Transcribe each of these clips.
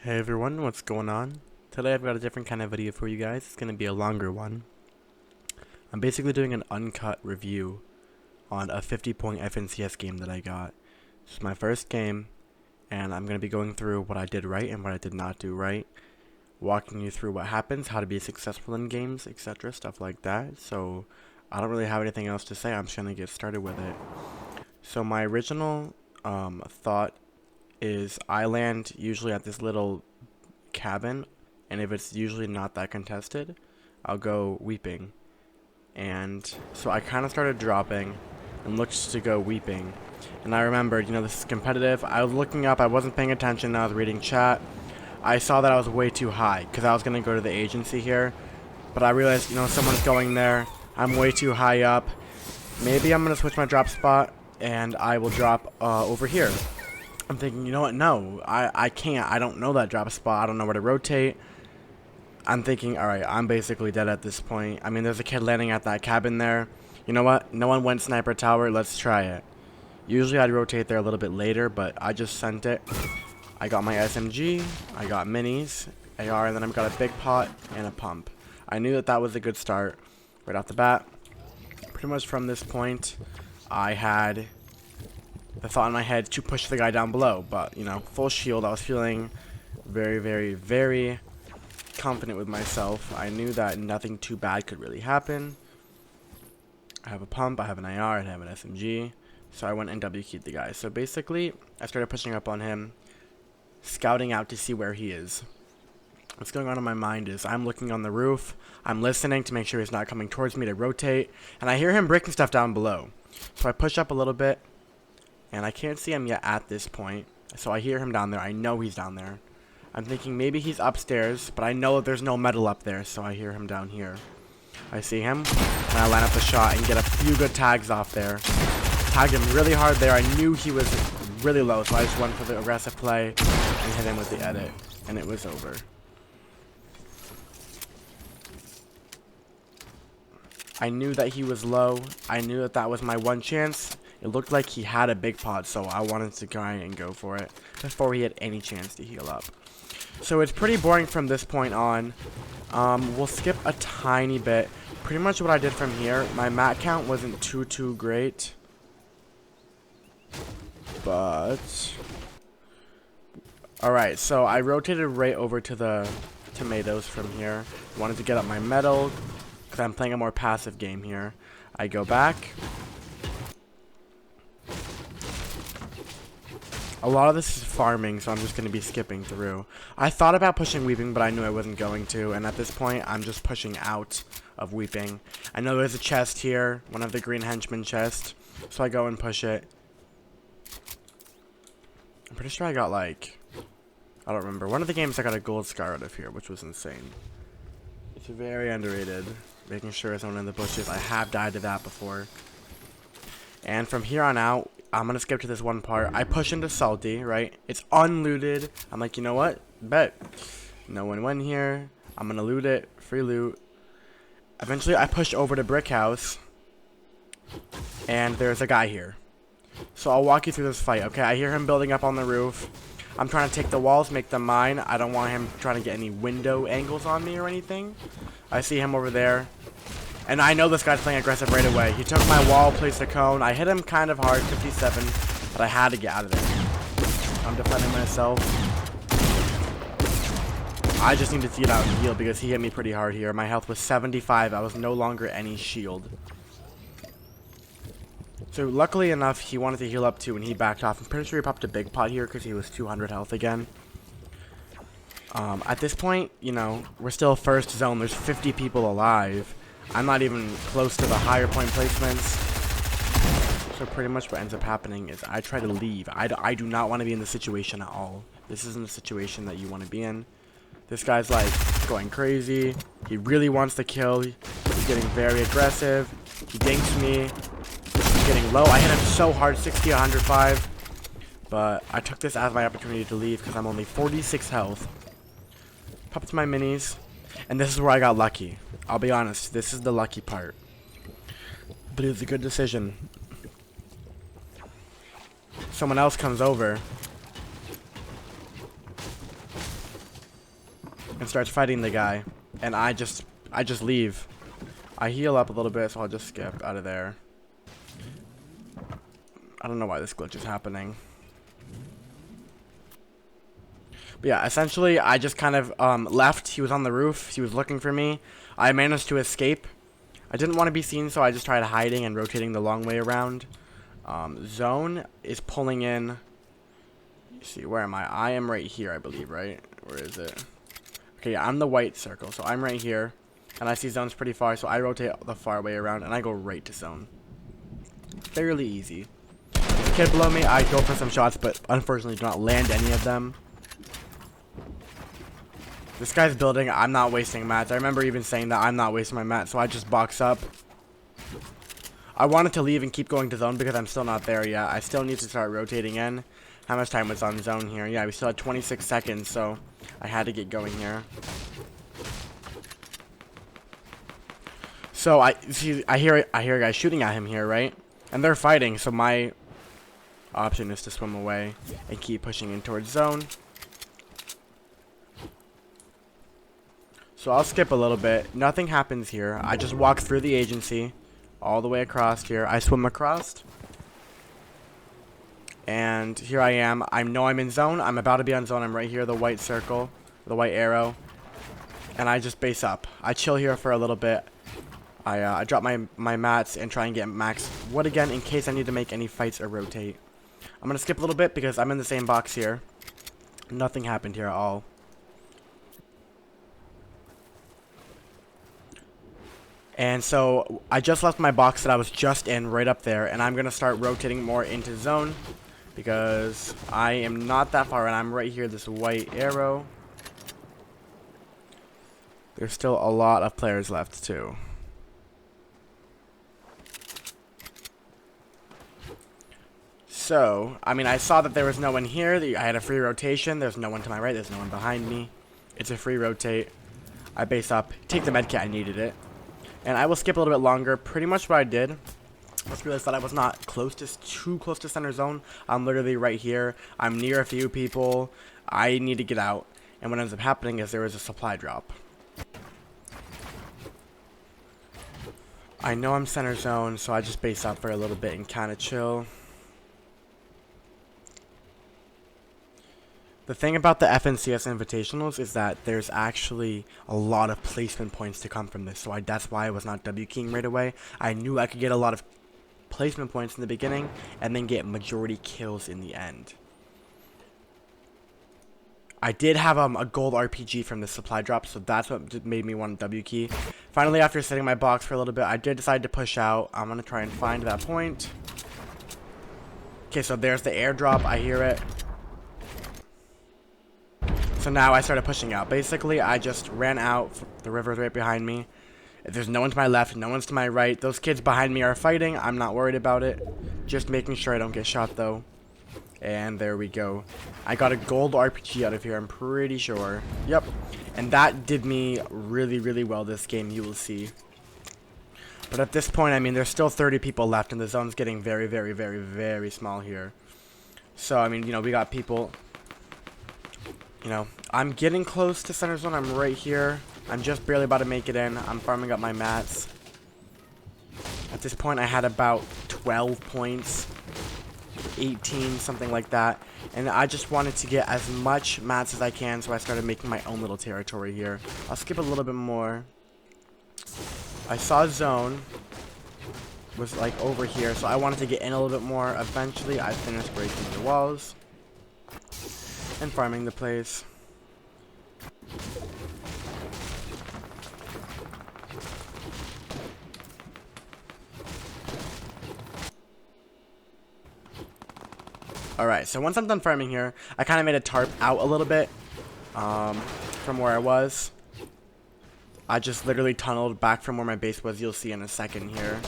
Hey everyone, what's going on? Today I've got a different kind of video for you guys. It's going to be a longer one. I'm basically doing an uncut review on a 50-point FNCS game that I got. This is my first game, and I'm going to be going through what I did right and what I did not do right. Walking you through what happens, how to be successful in games, etc. Stuff like that. So, I don't really have anything else to say. I'm just going to get started with it. So my original thought is I land usually at this little cabin, and if it's usually not that contested, I'll go weeping. And so I kind of started dropping and looked to go weeping, and I remembered, this is competitive. I was looking up, I wasn't paying attention, I was reading chat. I saw that I was way too high because I was going to go to the agency here, but I realized, someone's going there. I'm way too high up. Maybe I'm going to switch my drop spot and I will drop over here. I'm thinking, you know what, no, I can't. I don't know that drop spot. I don't know where to rotate. I'm thinking, alright, I'm basically dead at this point. I mean, there's a kid landing at that cabin there. You know what? No one went sniper tower. Let's try it. Usually I'd rotate there a little bit later, but I just sent it. I got my SMG. I got minis, AR, and then I've got a big pot and a pump. I knew that was a good start right off the bat. Pretty much from this point, I had the thought in my head to push the guy down below, but full shield. I was feeling very, very, very confident with myself. I knew that nothing too bad could really happen. I have a pump, I have an IR, I have an SMG, so I went and W-keyed the guy. So basically, I started pushing up on him, scouting out to see where he is. What's going on in my mind is I'm looking on the roof, I'm listening to make sure he's not coming towards me to rotate, and I hear him breaking stuff down below. So I push up a little bit, and I can't see him yet at this point. So I hear him down there. I know he's down there. I'm thinking maybe he's upstairs, but I know that there's no metal up there, so I hear him down here. I see him, and I line up the shot and get a few good tags off there. Tagged him really hard there. I knew he was really low, so I just went for the aggressive play and hit him with the edit, and it was over. I knew that he was low. I knew that was my one chance. It looked like he had a big pot, so I wanted to try and go for it before he had any chance to heal up. So it's pretty boring from this point on. We'll skip a tiny bit. Pretty much what I did from here, my mat count wasn't too great. But alright, so I rotated right over to the tomatoes from here. Wanted to get up my metal, because I'm playing a more passive game here. I go back. A lot of this is farming, so I'm just going to be skipping through. I thought about pushing weeping, but I knew I wasn't going to, and at this point, I'm just pushing out of weeping. I know there's a chest here, one of the green henchman chests, so I go and push it. I'm pretty sure I got I don't remember. One of the games I got a gold scar out of here, which was insane. It's very underrated, making sure there's someone in the bushes. I have died to that before. And from here on out, I'm going to skip to this one part. I push into Salty, right? It's unlooted. I'm like, you know what? Bet. No one went here. I'm going to loot it. Free loot. Eventually, I push over to Brick House. And there's a guy here. So I'll walk you through this fight, okay? I hear him building up on the roof. I'm trying to take the walls, make them mine. I don't want him trying to get any window angles on me or anything. I see him over there. And I know this guy's playing aggressive right away. He took my wall, placed a cone. I hit him kind of hard, 57, but I had to get out of there. I'm defending myself. I just needed to get out and heal because he hit me pretty hard here. My health was 75. I was no longer any shield. So luckily enough, he wanted to heal up too, and he backed off. I'm pretty sure he popped a big pot here because he was 200 health again. At this point, we're still first zone. There's 50 people alive. I'm not even close to the higher point placements. So pretty much what ends up happening is I try to leave. I do not want to be in this situation at all. This isn't a situation that you want to be in. This guy's going crazy. He really wants to kill. He's getting very aggressive. He dinks me. He's getting low. I hit him so hard, 60, 105. But I took this as my opportunity to leave because I'm only 46 health. Popped my minis. And this is where I got lucky. I'll be honest, this is the lucky part. But it was a good decision. Someone else comes over. and starts fighting the guy, and I just leave. I heal up a little bit, so I'll just skip out of there. I don't know why this glitch is happening. But yeah, essentially, I just kind of left. He was on the roof. He was looking for me. I managed to escape. I didn't want to be seen, so I just tried hiding and rotating the long way around. Zone is pulling in. Let's see, where am I? I am right here, I believe, right? Where is it? Okay, yeah, I'm the white circle, so I'm right here. And I see zone's pretty far, so I rotate the far way around, and I go right to zone. Fairly easy. The kid below me, I go for some shots, but unfortunately do not land any of them. This guy's building. I'm not wasting mats. I remember even saying that I'm not wasting my mats, so I just box up. I wanted to leave and keep going to zone because I'm still not there yet. I still need to start rotating in. How much time was on zone here? Yeah, we still had 26 seconds, so I had to get going here. So I hear a guy shooting at him here, right? And they're fighting, so my option is to swim away and keep pushing in towards zone. So I'll skip a little bit. Nothing happens here. I just walk through the agency all the way across here. I swim across. And here I am. I know I'm in zone. I'm about to be on zone. I'm right here, the white circle, the white arrow. And I just base up. I chill here for a little bit. I drop my mats and try and get max wood again in case I need to make any fights or rotate. I'm going to skip a little bit because I'm in the same box here. Nothing happened here at all. And so I just left my box that I was just in right up there, and I'm going to start rotating more into zone because I am not that far, and I'm right here, this white arrow. There's still a lot of players left too. So, I mean, I saw that there was no one here. I had a free rotation. There's no one to my right. There's no one behind me. It's a free rotate. I base up, take the medkit. I needed it. And I will skip a little bit longer. Pretty much what I did. I just realized that I was not too close to center zone. I'm literally right here. I'm near a few people. I need to get out. And what ends up happening is there was a supply drop. I know I'm center zone, so I just base up for a little bit and kind of chill. The thing about the FNCS Invitationals is that there's actually a lot of placement points to come from this, so that's why I was not W keying right away. I knew I could get a lot of placement points in the beginning and then get majority kills in the end. I did have a gold RPG from the supply drop, so that's what made me want to W key. Finally, after setting my box for a little bit, I did decide to push out. I'm going to try and find that point. Okay, so there's the airdrop. I hear it. So now I started pushing out. Basically, I just ran out. The river's right behind me. There's no one to my left, no one's to my right. Those kids behind me are fighting. I'm not worried about it. Just making sure I don't get shot, though. And there we go. I got a gold RPG out of here, I'm pretty sure. Yep. And that did me really, really well this game, you will see. But at this point, I mean, there's still 30 people left, and the zone's getting very, very, very, very small here. So, I mean, you know, we got people... You know, I'm getting close to center zone. I'm right here. I'm just barely about to make it in. I'm farming up my mats. At this point, I had about 12 points. 18, something like that. And I just wanted to get as much mats as I can, so I started making my own little territory here. I'll skip a little bit more. I saw zone was like over here, so I wanted to get in a little bit more. Eventually, I finished breaking the walls and farming the place. Alright, so once I'm done farming here, I kind of made a tarp out a little bit from where I was. I just literally tunneled back from where my base was. You'll see in a second here.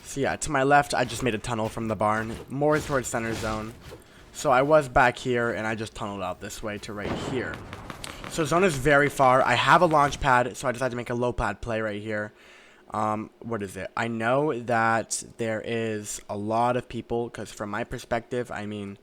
So yeah, to my left, I just made a tunnel from the barn, more towards center zone. So I was back here, and I just tunneled out this way to right here. So zone is very far. I have a launch pad, so I decided to make a low pad play right here. What is it? I know that there is a lot of people, because from my perspective, I mean,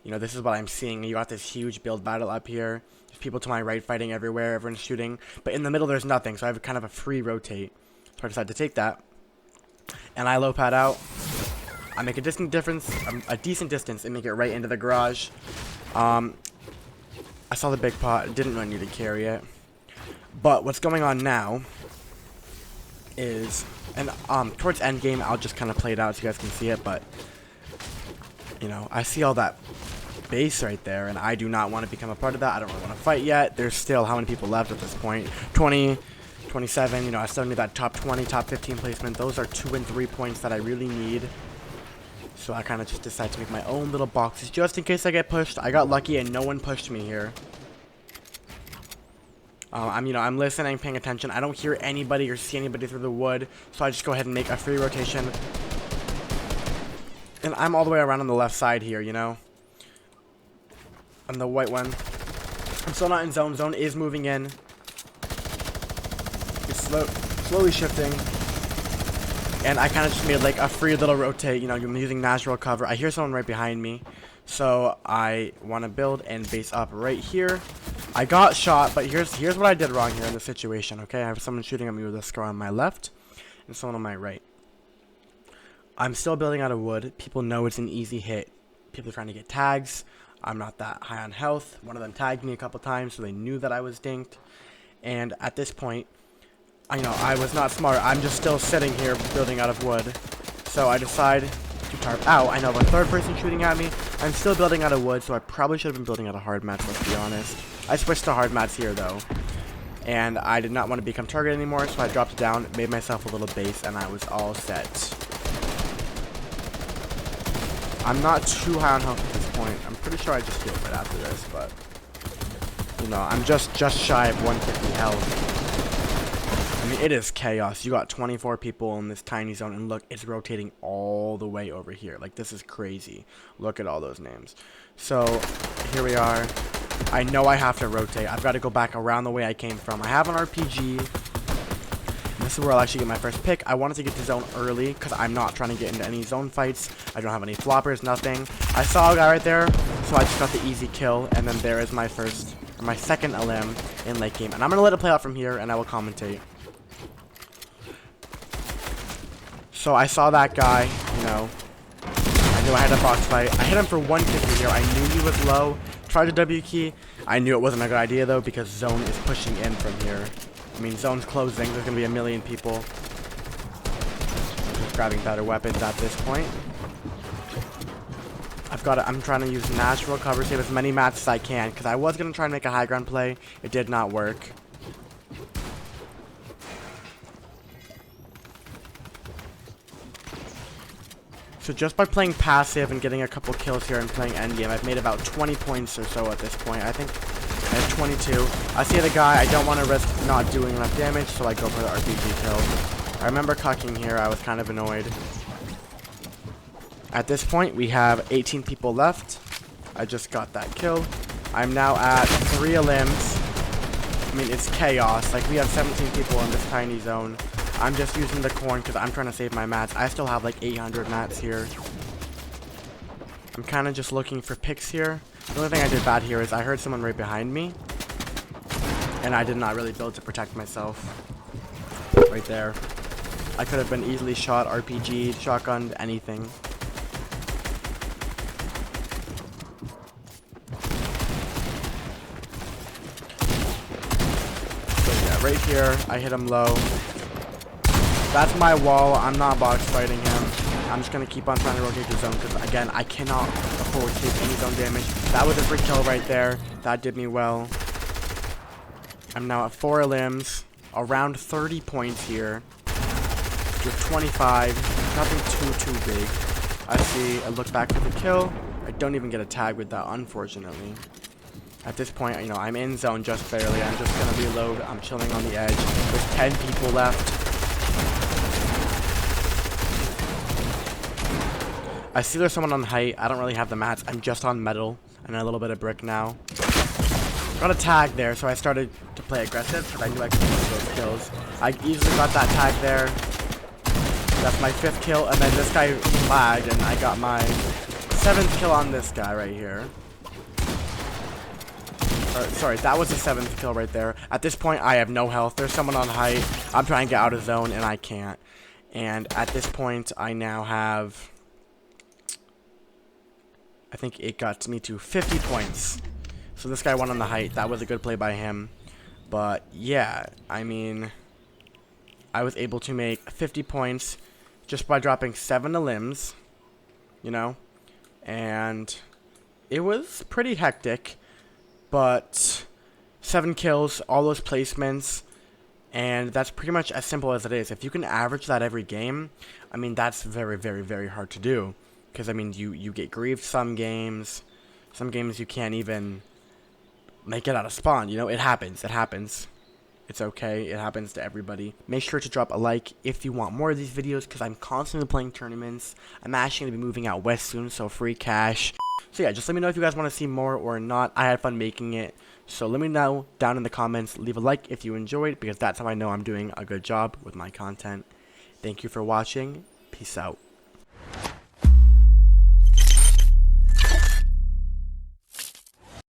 you know, this is what I'm seeing. You got this huge build battle up here. There's people to my right fighting everywhere. Everyone's shooting. But in the middle, there's nothing. So I have kind of a free rotate. So I decided to take that. And I low pad out. I make a decent distance, and make it right into the garage. I saw the big pot. Didn't really need to carry it. But what's going on now is, and towards end game, I'll just kind of play it out so you guys can see it. But you know, I see all that base right there, and I do not want to become a part of that. I don't really want to fight yet. There's still how many people left at this point? 20, 27. You know, I still need that top 20, top 15 placement. Those are 2 and 3 points that I really need. So I kind of just decided to make my own little boxes just in case I get pushed. I got lucky and no one pushed me here. I'm listening, paying attention. I don't hear anybody or see anybody through the wood, so I just go ahead and make a free rotation. And I'm all the way around on the left side here, you know. I'm the white one. I'm still not in zone. Zone is moving in. It's slowly shifting. And I kind of just made like a free little rotate, you know, I'm using natural cover. I hear someone right behind me. So I want to build and base up right here. I got shot, but here's what I did wrong here in this situation, okay? I have someone shooting at me with a scar on my left and someone on my right. I'm still building out of wood. People know it's an easy hit. People are trying to get tags. I'm not that high on health. One of them tagged me a couple times, so they knew that I was dinked. And at this point, I was not smart. I'm just still sitting here building out of wood. So I decide to tarp out. I know of a third person shooting at me. I'm still building out of wood, so I probably should have been building out of hard mats, let's be honest. I switched to hard mats here, though. And I did not want to become target anymore, so I dropped it down, made myself a little base, and I was all set. I'm not too high on health at this point. I'm pretty sure I just healed right after this, but you know, I'm just shy of 150 health. I mean, it is chaos. You got 24 people in this tiny zone, and look, it's rotating all the way over here. Like, this is crazy. Look at all those names. So here we are. I know I have to rotate. I've got to go back around the way I came from. I have an RPG. This is where I'll actually get my first pick. I wanted to get to zone early because I'm not trying to get into any zone fights. I don't have any floppers, nothing. I saw a guy right there, so I just got the easy kill. And then there is my second LM in late game. And I'm going to let it play out from here, and I will commentate. So I saw that guy, you know. I knew I had a box fight. I hit him for 150 here. I knew he was low. Tried to W key. I knew it wasn't a good idea, though, because zone is pushing in from here. I mean, zone's closing. There's going to be a million people. Just grabbing better weapons at this point. I'm trying to use natural cover, save as many mats as I can, because I was going to try and make a high ground play. It did not work. So just by playing passive and getting a couple kills here and playing endgame, I've made about 20 points or so at this point. I think I have 22. I see the guy. I don't want to risk not doing enough damage, so I go for the RPG kill. I remember cucking here. I was kind of annoyed. At this point, we have 18 people left. I just got that kill. I'm now at 3 limbs. I mean, it's chaos. Like, we have 17 people in this tiny zone. I'm just using the corn because I'm trying to save my mats. I still have like 800 mats here. I'm kind of just looking for picks here. The only thing I did bad here is I heard someone right behind me. And I did not really build to protect myself. Right there. I could have been easily shot, RPG'd, shotgunned, anything. So yeah, right here, I hit him low. That's my wall. I'm not box fighting him. I'm just going to keep on trying to rotate the zone because, again, I cannot afford to take any zone damage. That was a free kill right there. That did me well. I'm now at 4 limbs. Around 30 points here. With 25. Nothing too big. I look back for the kill. I don't even get a tag with that, unfortunately. At this point, you know, I'm in zone just barely. I'm just going to reload. I'm chilling on the edge. There's 10 people left. I see there's someone on height. I don't really have the mats. I'm just on metal and a little bit of brick now. Got a tag there, so I started to play aggressive because I knew I could get those kills. I easily got that tag there. That's my 5th kill, and then this guy lagged, and I got my 7th kill on this guy right here. Sorry, that was the 7th kill right there. At this point, I have no health. There's someone on height. I'm trying to get out of zone, and I can't. And at this point, I now have... I think it got me to 50 points. So this guy won on the height. That was a good play by him. But, yeah, I mean... I was able to make 50 points just by dropping 7 limbs. You know? And it was pretty hectic. But 7 kills, all those placements, and that's pretty much as simple as it is. If you can average that every game, I mean, that's very, very, very hard to do. Because, I mean, you get griefed some games you can't even make it out of spawn, you know? It happens, It's okay, it happens to everybody. Make sure to drop a like if you want more of these videos, because I'm constantly playing tournaments. I'm actually going to be moving out west soon, so free cash. So yeah, just let me know if you guys want to see more or not. I had fun making it. So let me know down in the comments. Leave a like if you enjoyed, because that's how I know I'm doing a good job with my content. Thank you for watching. Peace out.